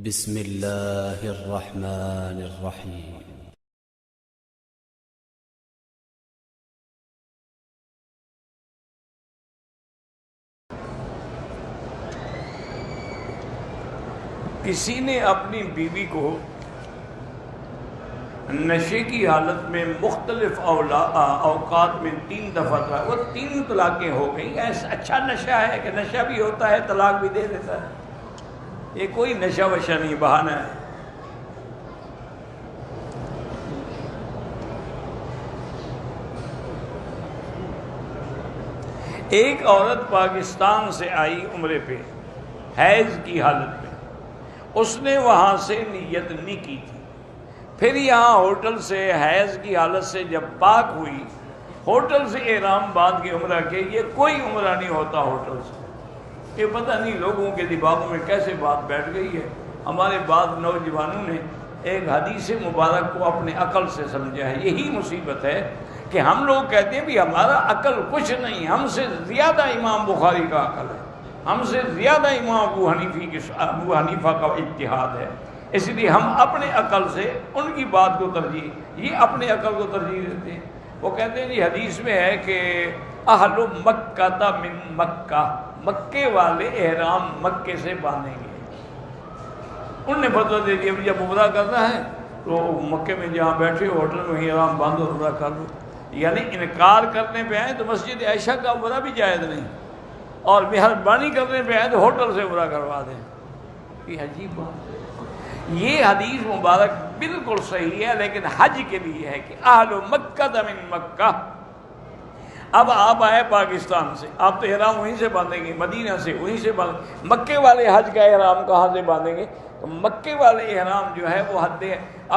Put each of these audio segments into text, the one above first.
بسم اللہ الرحمن الرحیم۔ کسی نے اپنی بیوی کو نشے کی حالت میں مختلف اوقات میں 3 دفعہ طلاق، وہ 3 طلاقیں ہو گئی۔ ایسا اچھا نشہ ہے کہ نشہ بھی ہوتا ہے طلاق بھی دے دیتا ہے، یہ کوئی نشہ وشہ نہیں، بہانہ ہے۔ ایک عورت پاکستان سے آئی عمرے پہ حیض کی حالت میں، اس نے وہاں سے نیت نہیں کی تھی، پھر یہاں ہوٹل سے حیض کی حالت سے جب پاک ہوئی، ہوٹل سے احرام باندھ کے عمرہ کے، یہ کوئی عمرہ نہیں ہوتا ہوٹل سے۔ یہ پتہ نہیں لوگوں کے دماغوں میں کیسے بات بیٹھ گئی ہے۔ ہمارے بعض نوجوانوں نے ایک حدیث مبارک کو اپنے عقل سے سمجھا ہے۔ یہی مصیبت ہے کہ ہم لوگ کہتے ہیں بھی ہمارا عقل کچھ نہیں، ہم سے زیادہ امام بخاری کا عقل ہے، ہم سے زیادہ امام ابو حنیفہ کا اجتہاد ہے، اس لیے ہم اپنے عقل سے ان کی بات کو ترجیح، یہ اپنے عقل کو ترجیح دیتے ہیں۔ وہ کہتے ہیں جی حدیث میں ہے کہ اہل مکہ من مکہ، مکے والے احرام مکے سے باندھیں گے۔ انہوں نے فتویٰ دے دیا جب عمرہ کرنا ہے تو مکے میں جہاں بیٹھے ہوٹل میں ہی احرام باندھو، عمرہ کر لو۔ یعنی انکار کرنے پہ آئے تو مسجد عائشہ کا عمرہ بھی جائز نہیں، اور مہربانی کرنے پہ آئے تو ہوٹل سے عمرہ کروا دیں۔ یہ عجیب بات ہے۔ یہ حدیث مبارک بالکل صحیح ہے، لیکن حج کے لیے ہے کہ اہل مکہ من مکہ۔ اب آپ آئے پاکستان سے، آپ تو احرام وہیں سے باندھیں گے، مدینہ سے وہیں سے باندھیں، مکے والے حج کا احرام کہاں سے باندھیں گے؟ تو مکے والے احرام جو ہے وہ حد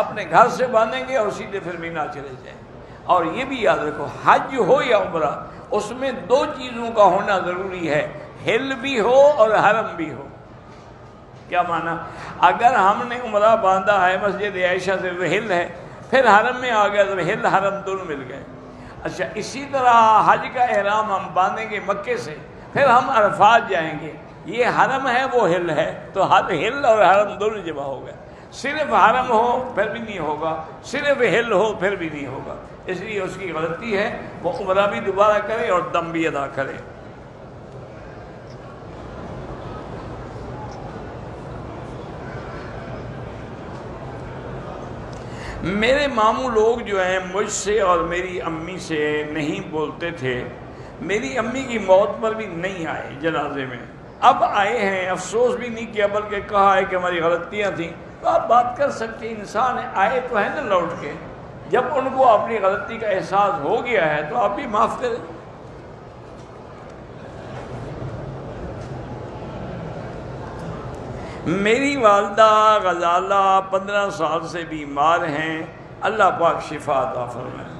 اپنے گھر سے باندھیں گے اور سیدھے پھر مینا چلے جائیں۔ اور یہ بھی یاد رکھو، حج ہو یا عمرہ، اس میں 2 چیزوں کا ہونا ضروری ہے، حل بھی ہو اور حرم بھی ہو۔ کیا معنی؟ اگر ہم نے عمرہ باندھا ہے مسجد عائشہ سے تو حل ہے، پھر حرم میں آ گیا تو حل حرم دونوں مل گئے۔ اچھا، اسی طرح حج کا احرام ہم باندھیں گے مکے سے، پھر ہم عرفات جائیں گے، یہ حرم ہے وہ حل ہے، تو حل اور حرم دونوں جمع ہو گئے۔ صرف حرم ہو پھر بھی نہیں ہوگا، صرف حل ہو پھر بھی نہیں ہوگا، اس لیے اس کی غلطی ہے، وہ عمرہ بھی دوبارہ کرے اور دم بھی ادا کرے۔ میرے ماموں لوگ جو ہیں مجھ سے اور میری امی سے نہیں بولتے تھے، میری امی کی موت پر بھی نہیں آئے جنازے میں، اب آئے ہیں، افسوس بھی نہیں کیا بلکہ کہا ہے کہ ہماری غلطیاں تھیں۔ تو آپ بات کر سکتے، انسان ہے، آئے تو ہے نا لوٹ کے، جب ان کو اپنی غلطی کا احساس ہو گیا ہے تو آپ بھی معاف کریں۔ میری والدہ غزالہ 15 سال سے بیمار ہیں، اللہ پاک شفا عطا فرمائے۔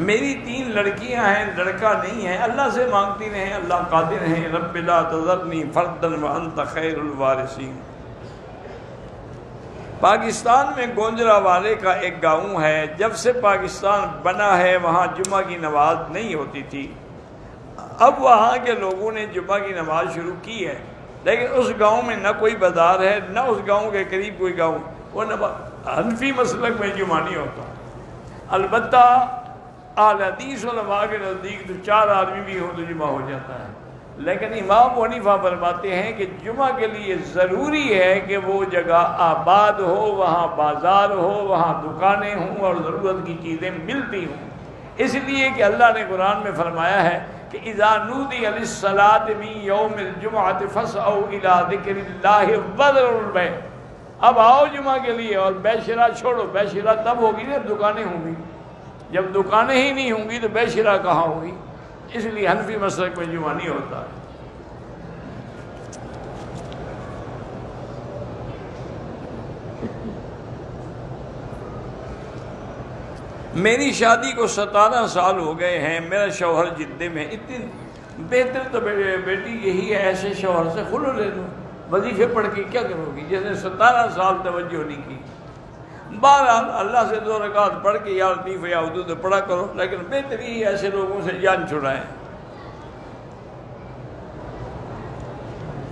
میری 3 لڑکیاں ہیں، لڑکا نہیں ہے، اللہ سے مانگتی رہیں، اللہ قادر ہیں، رب لا تذرنی فردا وانت خیر الوارثین۔ پاکستان میں گوجرانوالے کا ایک گاؤں ہے، جب سے پاکستان بنا ہے وہاں جمعہ کی نماز نہیں ہوتی تھی، اب وہاں کے لوگوں نے جمعہ کی نماز شروع کی ہے، لیکن اس گاؤں میں نہ کوئی بازار ہے، نہ اس گاؤں کے قریب کوئی گاؤں، وہ حنفی مسلک میں جمعہ نہیں ہوتا۔ البتہ اہل حدیث علماء کے نزدیک تو 4 آدمی بھی ہو تو جمعہ ہو جاتا ہے، لیکن امام ابو حنیفہ فرماتے ہیں کہ جمعہ کے لیے ضروری ہے کہ وہ جگہ آباد ہو، وہاں بازار ہو، وہاں دکانیں ہوں اور ضرورت کی چیزیں ملتی ہوں، اس لیے کہ اللہ نے قرآن میں فرمایا ہے کہ اذا نودی للصلاۃ من یوم الجمعۃ فاسعوا الی ذکر اللہ وذروا البیع۔ اب آؤ جمعہ کے لیے اور بے شرا چھوڑو، بے شرا تب ہوگی جب دکانیں ہوں گی، جب دکانیں ہی نہیں ہوں گی تو بے شرا کہاں ہوگی؟ اس لیے حنفی مسلک میں جمعہ نہیں ہوتا ہے۔ میری شادی کو 17 سال ہو گئے ہیں، میرا شوہر جدے میں، اتنی بہتر تو بیٹی یہی ہے، ایسے شوہر سے خلو لے لو، وظیفے پڑھ کے کیا کرو گی جس نے 17 سال توجہ نہیں کی۔ بہرحال اللہ سے 2 رکعت پڑھ کے یا لطیف یا حدود پڑھا کرو، لیکن بہتر ہی ایسے لوگوں سے جان چھڑائیں۔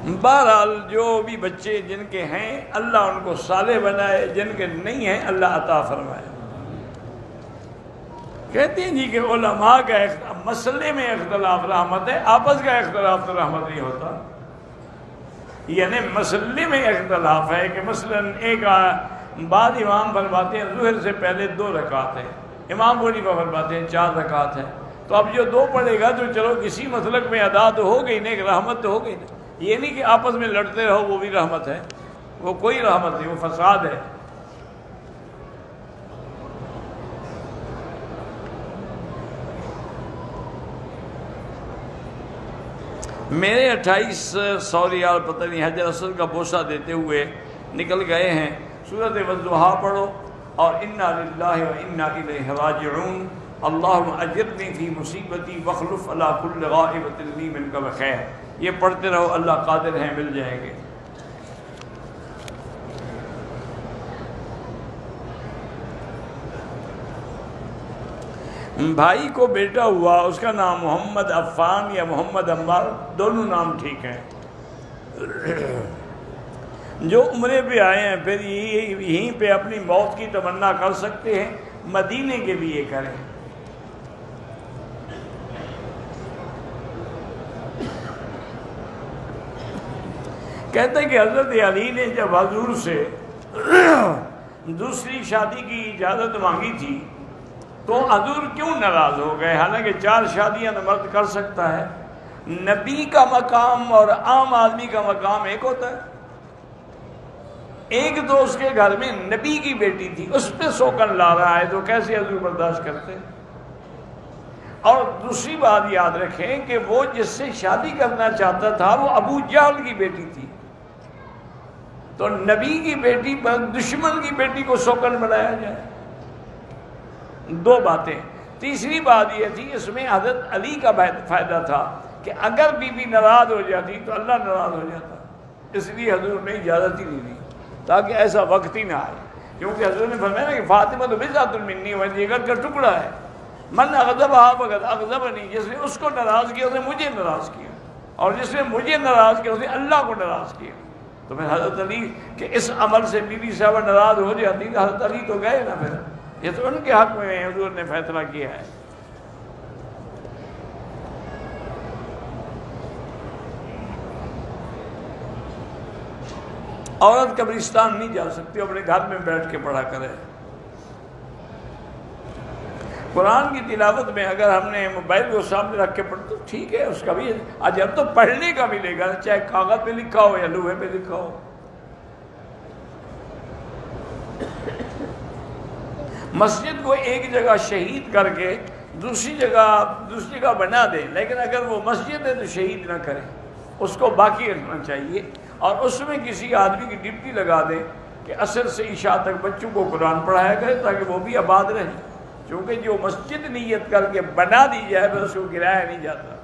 بہرحال جو بھی بچے جن کے ہیں اللہ ان کو صالح بنائے، جن کے نہیں ہیں اللہ عطا فرمائے۔ کہتے ہیں جی کہ علماء کا مسئلے میں اختلاف رحمت ہے، آپس کا اختلاف تو رحمت نہیں ہوتا۔ یعنی مسئلے میں اختلاف ہے کہ مثلا ایک بعد امام فرماتے ہیں ظہر سے پہلے 2 رکعت ہے، امام ابو حنیفہ فرماتے ہیں 4 رکعت ہے، تو اب جو 2 پڑھے گا تو چلو کسی مسلک میں ادا تو ہو گئی نا، ایک رحمت تو ہو گئی نا۔ یہ نہیں کہ آپس میں لڑتے رہو وہ بھی رحمت ہے، وہ کوئی رحمت نہیں، وہ فساد ہے۔ میرے 28 ریال پتہ نہیں حجر اسود کا بوسہ دیتے ہوئے نکل گئے ہیں، سورۃ والضحیٰ پڑھو اور انا للہ و انا الیہ راجعون، اللہم اجرنی فی مصیبتی واخلف علی کل غائبۃ لی منک بخیر، یہ پڑھتے رہو، اللہ قادر ہیں مل جائیں گے۔ بھائی کو بیٹا ہوا، اس کا نام محمد عفان یا محمد عمار، دونوں نام ٹھیک ہیں۔ جو عمرے پہ آئے ہیں پھر یہیں پہ اپنی موت کی تمنا کر سکتے ہیں، مدینے کے بھی یہ کریں۔ کہتے ہیں کہ حضرت علی نے جب حضور سے دوسری شادی کی اجازت مانگی تھی تو حضور کیوں ناراض ہو گئے؟ حالانکہ 4 شادیاں تو مرد کر سکتا ہے۔ نبی کا مقام اور عام آدمی کا مقام ایک ہوتا ہے۔ ایک تو اس کے گھر میں نبی کی بیٹی تھی، اس پہ سوکن لا رہا ہے، تو کیسے حضور برداشت کرتے؟ اور دوسری بات یاد رکھیں کہ وہ جس سے شادی کرنا چاہتا تھا وہ ابو جہل کی بیٹی تھی، تو نبی کی بیٹی پر دشمن کی بیٹی کو سوکن بنایا جائے؟ 2 باتیں۔ تیسری بات یہ تھی اس میں حضرت علی کا فائدہ تھا کہ اگر بی بی ناراض ہو جاتی تو اللہ ناراض ہو جاتا، اس لیے حضور نے اجازت ہی نہیں دی تاکہ ایسا وقت ہی نہ آئے، کیونکہ حضور نے فرمایا نا کہ فاطمہ تو بضعۃ منی، وہ جگر کا ٹکڑا ہے، من اغضبھا فقد اغضبنی، جس نے اس کو ناراض کیا اس نے مجھے ناراض کیا، اور جس نے مجھے ناراض کیا اس نے اللہ کو ناراض کیا۔ تو پھر حضرت علی کہ اس عمل سے بی بی صاحبہ ناراض ہو جاتی تو حضرت علی تو گئے نا، پھر یہ تو ان کے حق میں حضور نے فیصلہ کیا ہے۔ عورت قبرستان نہیں جا سکتی، اپنے گھر میں بیٹھ کے پڑھا کرے۔ قرآن کی تلاوت میں اگر ہم نے موبائل کو سامنے رکھ کے پڑھ تو ٹھیک ہے، اس کا بھی آج اب تو پڑھنے کا ملے گا، چاہے کاغذ پہ لکھا ہو یا لوہے پہ لکھا ہو۔ مسجد کو ایک جگہ شہید کر کے دوسری جگہ بنا دے، لیکن اگر وہ مسجد ہے تو شہید نہ کرے، اس کو باقی رکھنا چاہیے، اور اس میں کسی آدمی کی ڈپٹی لگا دے کہ عصر سے عشاء تک بچوں کو قرآن پڑھایا کرے تاکہ وہ بھی آباد رہیں، کیونکہ جو مسجد نیت کر کے بنا دی جائے پھر اس کو گرایا نہیں جاتا۔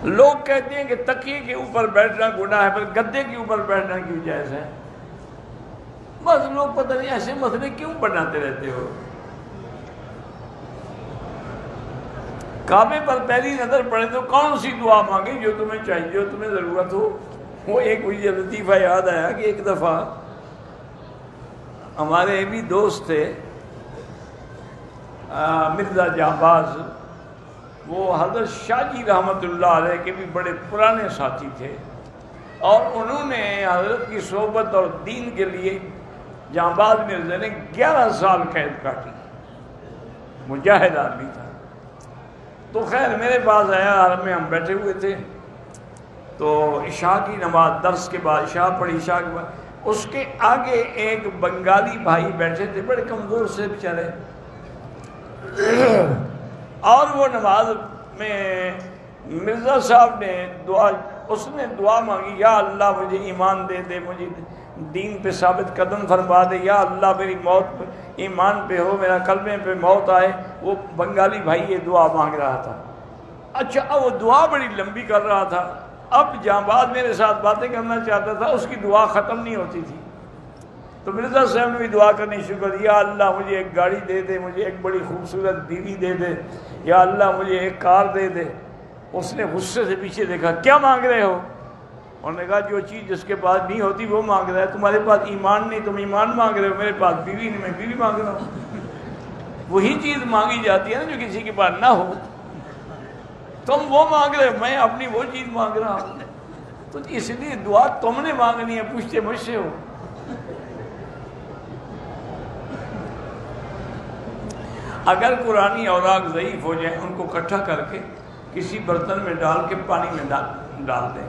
لوگ کہتے ہیں کہ تکیے کے اوپر بیٹھنا گناہ ہے، پر گدے کے اوپر بیٹھنا کیوں جائز ہے؟ بس لوگ پتہ نہیں ایسے مسئلے کیوں بناتے رہتے ہو۔ کعبے پر پہلی نظر پڑے تو کون سی دعا مانگے جو تمہیں چاہیے، جو تمہیں ضرورت ہو؟ وہ ایک مجھے لطیفہ یاد آیا کہ ایک دفعہ ہمارے بھی دوست تھے مرزا جہباز، وہ حضرت شاہ جی رحمۃ اللہ علیہ کے بھی بڑے پرانے ساتھی تھے، اور انہوں نے حضرت کی صحبت اور دین کے لیے جہباز مرزا نے 11 سال قید کاٹی، مجاہد آدمی تھا۔ تو خیر میرے پاس آیا، حرم میں ہم بیٹھے ہوئے تھے، تو عشاء کی نماز درس کے بعد عشاء پڑھی، عشاء کے بعد اس کے آگے ایک بنگالی بھائی بیٹھے تھے، بڑے کمزور سے بیچارے، اور وہ نماز میں مرزا صاحب نے دعا مانگی، یا اللہ مجھے ایمان دے دے، مجھے دین پہ ثابت قدم فرما دے، یا اللہ میری موت ایمان پہ ہو، میرا کلمے پہ موت آئے۔ وہ بنگالی بھائی یہ دعا مانگ رہا تھا۔ اچھا وہ دعا بڑی لمبی کر رہا تھا، اب جہاں بعد میرے ساتھ باتیں کرنا چاہتا تھا، اس کی دعا ختم نہیں ہوتی تھی، تو مرزا صاحب نے بھی دعا کرنی شروع کر دی، یا اللہ مجھے ایک گاڑی دے دے، مجھے ایک بڑی خوبصورت بیوی دے دے، یا اللہ مجھے ایک کار دے دے۔ اس نے غصے سے پیچھے دیکھا، کیا مانگ رہے ہو؟ انہوں نے کہا جو چیز جس کے پاس نہیں ہوتی وہ مانگ رہا ہے، تمہارے پاس ایمان نہیں، تم ایمان مانگ رہے ہو، میرے پاس بیوی نہیں، میں بیوی مانگ رہا ہوں۔ وہی چیز مانگی جاتی ہے نا جو کسی کے پاس نہ ہو، تم وہ مانگ رہے ہو، میں اپنی وہ چیز مانگ رہا ہوں، تو اس لیے دعا تم نے مانگنی ہے، پوچھتے مجھ سے ہو۔ اگر قرآنی اوراق ضعیف ہو جائیں ان کو اکٹھا کر کے کسی برتن میں ڈال کے پانی میں ڈال دیں،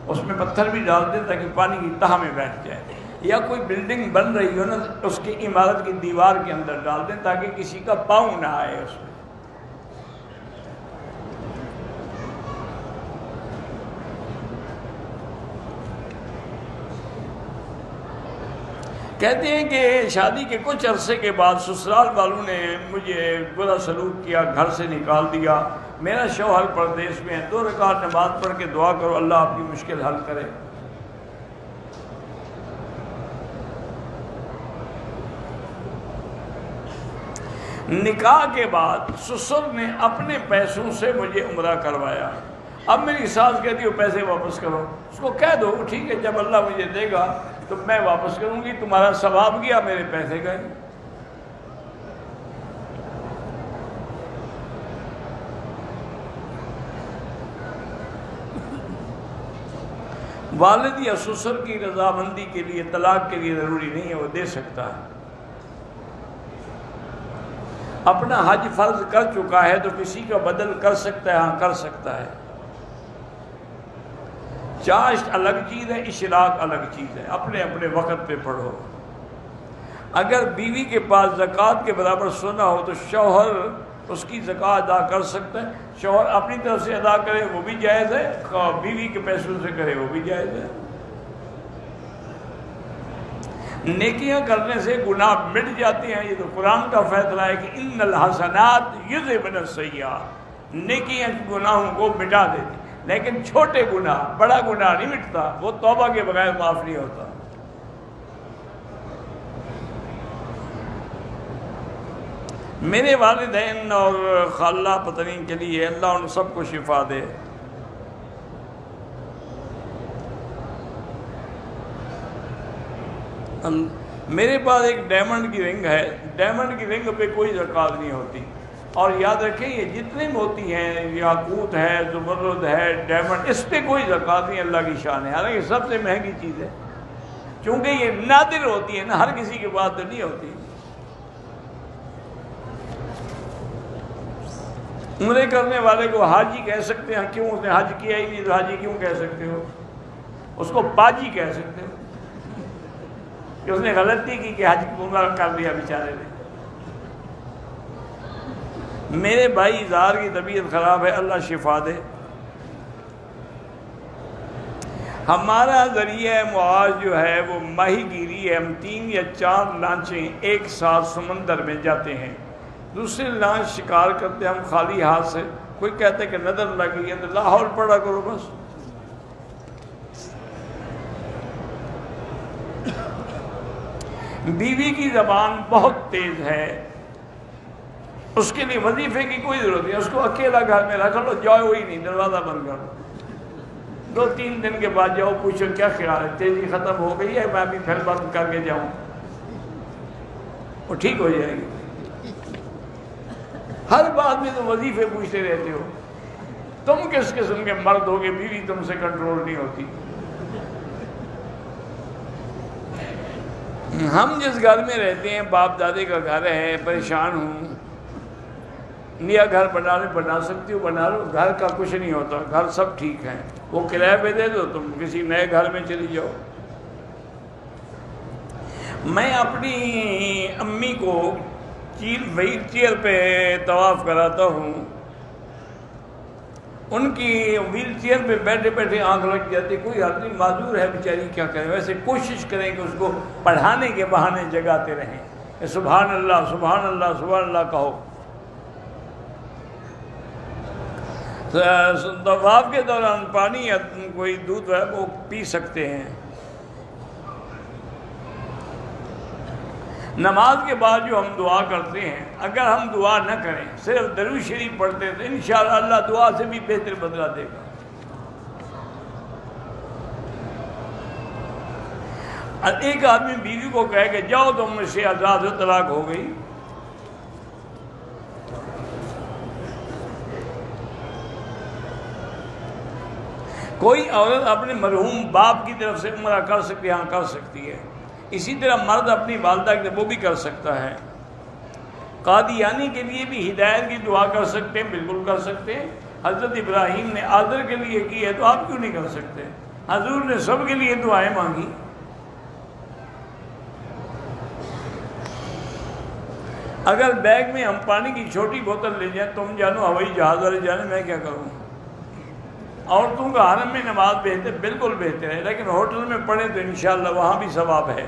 اس میں پتھر بھی ڈال دیں تاکہ پانی کی تہہ میں بیٹھ جائے، یا کوئی بلڈنگ بن رہی ہو نا اس کی عمارت کی دیوار کے اندر ڈال دیں تاکہ کسی کا پاؤں نہ آئے اس میں۔ کہتے ہیں کہ شادی کے کچھ عرصے کے بعد سسرال والوں نے مجھے برا سلوک کیا، گھر سے نکال دیا، میرا شوہر پردیس میں ہے، 2 رکعت نماز پڑھ کے دعا کرو اللہ آپ کی مشکل حل کرے۔ نکاح کے بعد سسر نے اپنے پیسوں سے مجھے عمرہ کروایا، اب میری ساس کہتی ہے پیسے واپس کرو، اس کو کہہ دو ٹھیک ہے جب اللہ مجھے دے گا تو میں واپس کروں گی، تمہارا ثواب گیا میرے پیسے گئے۔ والد یا سسر کی رضامندی کے لیے طلاق کے لیے ضروری نہیں ہے، وہ دے سکتا ہے۔ اپنا حج فرض کر چکا ہے تو کسی کا بدل کر سکتا ہے، ہاں کر سکتا ہے۔ چاشت الگ چیز ہے، اشراق الگ چیز ہے، اپنے اپنے وقت پہ پڑھو۔ اگر بیوی کے پاس زکوٰۃ کے برابر سونا ہو تو شوہر اس کی زکوٰۃ ادا کر سکتا ہے، شوہر اپنی طرف سے ادا کرے وہ بھی جائز ہے، بیوی کے پیسوں سے کرے وہ بھی جائز ہے۔ نیکیاں کرنے سے گناہ مٹ جاتے ہیں، یہ تو قرآن کا فیصلہ ہے کہ ان الحسنات یذھبن السیئات، نیکیاں گناہوں کو مٹا دیتی، لیکن چھوٹے گناہ، بڑا گناہ نہیں مٹتا، وہ توبہ کے بغیر معاف نہیں ہوتا۔ میرے والدین اور خالہ پتنین کے لیے اللہ ان سب کو شفا دے۔ میرے پاس ایک ڈائمنڈ کی رنگ ہے، ڈائمنڈ کی رنگ پہ کوئی زکوٰۃ نہیں ہوتی، اور یاد رکھیں یہ جتنے موتی ہیں، یاقوت ہے، زمرد ہے، ڈائمنڈ، اس پہ کوئی زکوٰۃ نہیں، اللہ کی شان ہے، حالانکہ سب سے مہنگی چیز ہے، چونکہ یہ نادر ہوتی ہے نا، ہر کسی کے پاس تو نہیں ہوتی۔ عمرے کرنے والے کو حاجی کہہ سکتے ہیں، کیوں؟ اس نے حج کیا ہی نہیں تو حاجی کیوں کہہ سکتے ہو؟ اس کو باجی کہہ سکتے ہو کہ اس نے غلطی کی کہ حج عمرہ کر لیا بیچارے نے۔ میرے بھائی اظہار کی طبیعت خراب ہے، اللہ شفا دے۔ ہمارا ذریعہ معاش جو ہے وہ ماہی گیری ہے، ہم 3 یا 4 لانچیں ایک ساتھ سمندر میں جاتے ہیں، دوسری لانچ شکار کرتے ہیں ہم خالی ہاتھ سے، کوئی کہتا ہے کہ نظر لگی ہے تو لاہور پڑھا کرو بس۔ بیوی کی زبان بہت تیز ہے، اس کے لیے وظیفے کی کوئی ضرورت نہیں، اس کو اکیلا گھر میں رکھ لو، جاؤ ہی نہیں، دروازہ بند کر دو، 2-3 دن کے بعد جاؤ، پوچھو کیا خیال ہے، تیزی ختم ہو گئی ہے، میں ابھی پھر بند کر کے جاؤں، وہ ٹھیک ہو جائے گی۔ ہر بات میں تم وظیفے پوچھتے رہتے ہو، تم کس قسم کے مرد ہوگے، بیوی تم سے کنٹرول نہیں ہوتی۔ ہم جس گھر میں رہتے ہیں باپ دادے کا گھر ہے، پریشان ہوں، نیا گھر بنا سکتی ہو بنا لو، گھر کا کچھ نہیں ہوتا، گھر سب ٹھیک ہے، وہ کرایہ پہ دے دو، تم کسی نئے گھر میں چلی جاؤ۔ میں اپنی امی کو وہیل چیئر پہ طواف کراتا ہوں، ان کی ویل چیئر پہ بیٹھے بیٹھے آنکھ لگ جاتی، کوئی حل نہیں، معذور ہے بیچاری، کیا کریں، ویسے کوشش کریں کہ اس کو پڑھانے کے بہانے جگاتے رہیں کہ سبحان اللہ سبحان اللہ سبحان اللہ کہو۔ طواف کے دوران پانی یا کوئی دودھ ہے وہ پی سکتے ہیں۔ نماز کے بعد جو ہم دعا کرتے ہیں، اگر ہم دعا نہ کریں، صرف درود شریف پڑھتے تو انشاءاللہ اللہ دعا سے بھی بہتر بدلہ دے گا۔ ایک آدمی بیوی کو کہے کہ جاؤ تم مجھ سے آزاد ہو، طلاق ہو گئی، کوئی عورت اپنے مرحوم باپ کی طرف سے عمرہ کر سکتی ہے؟ ہاں کر سکتی ہے۔ اسی طرح مرد اپنی والدہ کی طرف وہ بھی کر سکتا ہے۔ قادیانی کے لیے بھی ہدایت کی دعا کر سکتے ہیں، بالکل کر سکتے ہیں۔ حضرت ابراہیم نے آذر کے لیے کی ہے تو آپ کیوں نہیں کر سکتے؟ حضور نے سب کے لیے دعائیں مانگی۔ اگر بیگ میں ہم پانی کی چھوٹی بوتل لے جائیں، تم جانو ہوائی جہاز والے جانے، میں کیا کروں؟ عورتوں کا حرم میں نماز بہتر، بالکل بہتر ہے، لیکن ہوٹل میں پڑھیں تو انشاءاللہ وہاں بھی ثواب ہے۔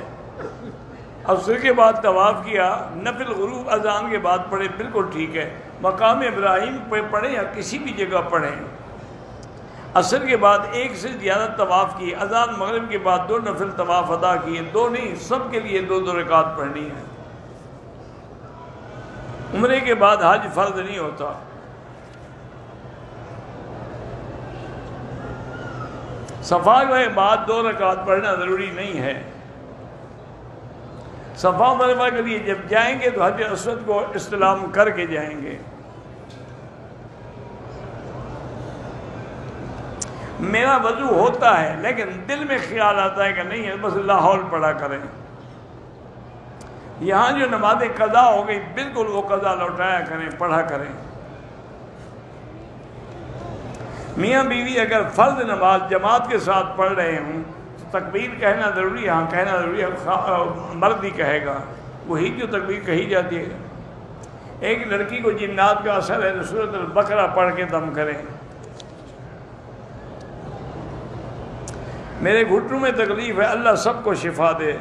عصر کے بعد طواف کیا، نفل غروب اذان کے بعد پڑھے، بالکل ٹھیک ہے۔ مقام ابراہیم پہ پڑھیں یا کسی بھی جگہ پڑھیں۔ عصر کے بعد ایک سے زیادہ طواف کیے، اذان مغرب کے بعد 2 نفل طواف ادا کیے، 2 نہیں، سب کے لیے 2 رکعت پڑھنی ہے۔ عمرے کے بعد حج فرض نہیں ہوتا۔ صفا کے بعد 2 رکعت پڑھنا ضروری نہیں ہے۔ صفا مروا کے لیے جب جائیں گے تو حجر اسود کو استلام کر کے جائیں گے۔ میرا وضو ہوتا ہے لیکن دل میں خیال آتا ہے کہ نہیں بس لاہور پڑھا کریں۔ یہاں جو نمازیں قضا ہو گئی بالکل وہ قضا لوٹایا کریں، پڑھا کریں۔ میاں بیوی اگر فرض نماز جماعت کے ساتھ پڑھ رہے ہوں تو تکبیر کہنا ضروری ہے؟ ہاں کہنا ضروری ہے، مرد ہی کہے گا، وہی جو تکبیر کہی جاتی ہے۔ ایک لڑکی کو جنات کا اثر ہے تو سورۃ البقرہ پڑھ کے دم کریں۔ میرے گھٹنوں میں تکلیف ہے، اللہ سب کو شفا دے۔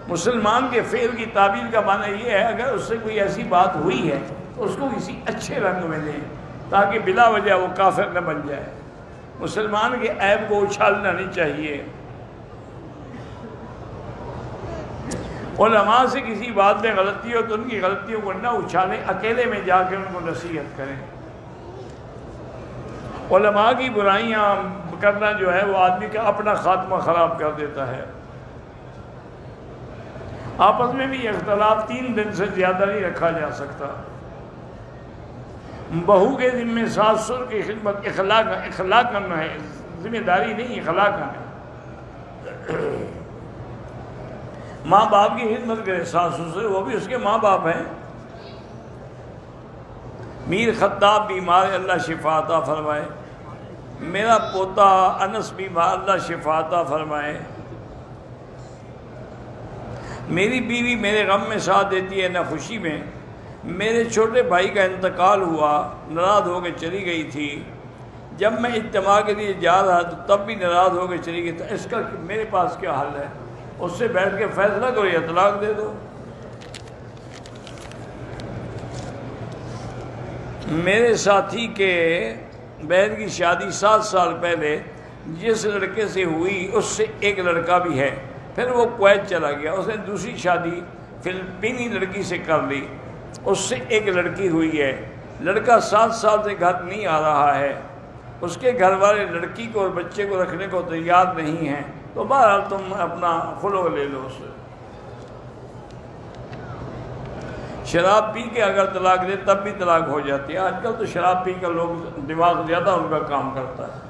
مسلمان کے فعل کی تعبیر کا معنی یہ ہے اگر اس سے کوئی ایسی بات ہوئی ہے تو اس کو کسی اچھے رنگ میں لیں تاکہ بلا وجہ وہ کافر نہ بن جائے۔ مسلمان کے عیب کو اچھالنا نہیں چاہیے۔ علماء سے کسی بات میں غلطی ہو تو ان کی غلطیوں کو نہ اچھالیں، اکیلے میں جا کے ان کو نصیحت کریں۔ علماء کی برائیاں کرنا جو ہے وہ آدمی کا اپنا خاتمہ خراب کر دیتا ہے۔ آپس میں بھی اختلاف 3 دن سے زیادہ نہیں رکھا جا سکتا۔ بہو کے ذمہ ساس سسر کی خدمت اخلاق کرنا ہے، ذمہ داری نہیں، اخلاق کرنا ہے۔ ماں باپ کی خدمت کرے ساس سسر، وہ بھی اس کے ماں باپ ہیں۔ میر خطاب بیمار، اللہ شفا عطا فرمائے۔ میرا پوتا انس بیمار، اللہ شفا عطا فرمائے۔ میری بیوی میرے غم میں ساتھ دیتی ہے نہ خوشی میں۔ میرے چھوٹے بھائی کا انتقال ہوا، ناراض ہو کے چلی گئی تھی۔ جب میں اجتماع کے لیے جا رہا تو تب بھی ناراض ہو کے چلی گئی، تو اس کا میرے پاس کیا حل ہے؟ اس سے بیٹھ کے فیصلہ کرو یا طلاق دے دو۔ میرے ساتھی کے بہن کی شادی 7 سال پہلے جس لڑکے سے ہوئی اس سے ایک لڑکا بھی ہے، پھر وہ کویت چلا گیا، اس نے دوسری شادی فلپینی لڑکی سے کر لی، اس سے ایک لڑکی ہوئی ہے۔ لڑکا 7 سال سے گھر نہیں آ رہا ہے، اس کے گھر والے لڑکی کو اور بچے کو رکھنے کو تیار نہیں ہیں، تو بہرحال تم اپنا خلو لے لو اس سے۔ شراب پی کے اگر طلاق دے تب بھی طلاق ہو جاتی ہے۔ آج کل تو شراب پی کر لوگ دماغ زیادہ ان کا کام کرتا ہے۔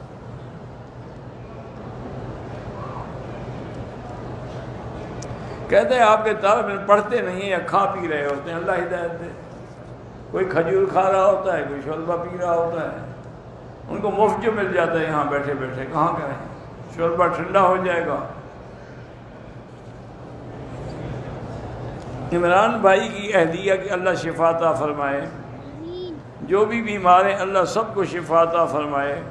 کہتے ہیں آپ کے طالب علم پڑھتے نہیں ہیں یا کھا پی رہے ہوتے ہیں، اللہ ہدایت دے۔ کوئی کھجور کھا رہا ہوتا ہے، کوئی شوربہ پی رہا ہوتا ہے، ان کو مفت جو مل جاتا ہے یہاں بیٹھے بیٹھے، کہاں کریں؟ شوربہ ٹھنڈا ہو جائے گا۔ عمران بھائی کی عہدیہ کہ اللہ شفا عطا فرمائے، جو بھی بیمار ہیں اللہ سب کو شفا عطا فرمائے۔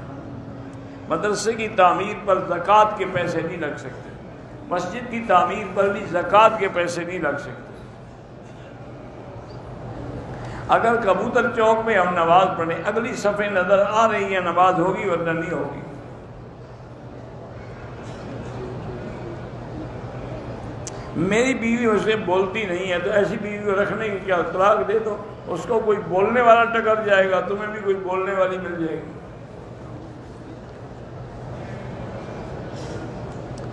مدرسے کی تعمیر پر زکوٰۃ کے پیسے نہیں لگ سکتے، مسجد کی تعمیر پر بھی زکوٰۃ کے پیسے نہیں لگ سکتے۔ اگر کبوتر چوک میں ہم نماز پڑھیں، اگلی صفحے نظر آ رہی ہے، نماز ہوگی ورنہ نہیں ہوگی۔ میری بیوی اسے بولتی نہیں ہے، تو ایسی بیوی کو رکھنے کی کیا، طلاق دے دو، اس کو کوئی بولنے والا ٹکر جائے گا، تمہیں بھی کوئی بولنے والی مل جائے گی۔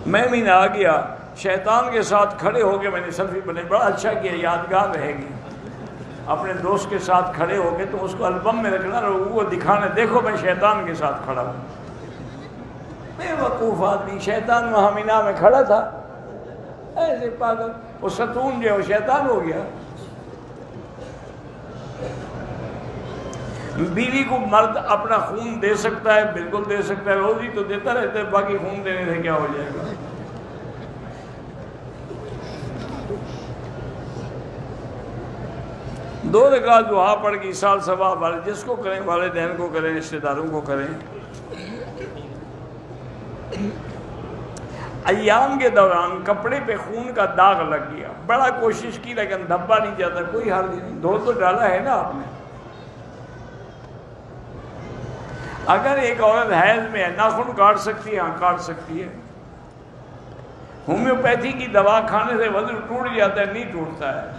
میں بھی نہ آ گیا، شیطان کے ساتھ کھڑے ہو کے میں نے سیلفی بنائی، بڑا اچھا کیا، یادگار رہے گی۔ اپنے دوست کے ساتھ کھڑے ہو کے تو اس کو البم میں رکھنا، لوگوں کو دکھانا، دیکھو میں شیطان کے ساتھ کھڑا ہوں۔ بے وقوف آدمی، شیطان وہاں مینا میں کھڑا تھا، ایسے پاگل، وہ ستون جو ہے وہ شیطان ہو گیا۔ بیوی کو مرد اپنا خون دے سکتا ہے، بالکل دے سکتا ہے، روزی تو دیتا رہتا ہے، باقی خون دینے سے کیا ہو جائے گا۔ دو رکعت دعا پڑھ کے سال سوا والے جس کو کریں، والدین کو کریں، رشتہ داروں کو کریں۔ ایام کے دوران کپڑے پہ خون کا داغ لگ گیا، بڑا کوشش کی لیکن دھبا نہیں جاتا، کوئی حل نہیں، دھو تو ڈالا ہے نا آپ نے۔ اگر ایک عورت حیض میں ہے، ناخن کاٹ سکتی ہے، ہاں کاٹ سکتی ہے۔ ہومیوپیتھی کی دوا کھانے سے وزن ٹوٹ جاتا ہے، نہیں ٹوٹتا ہے۔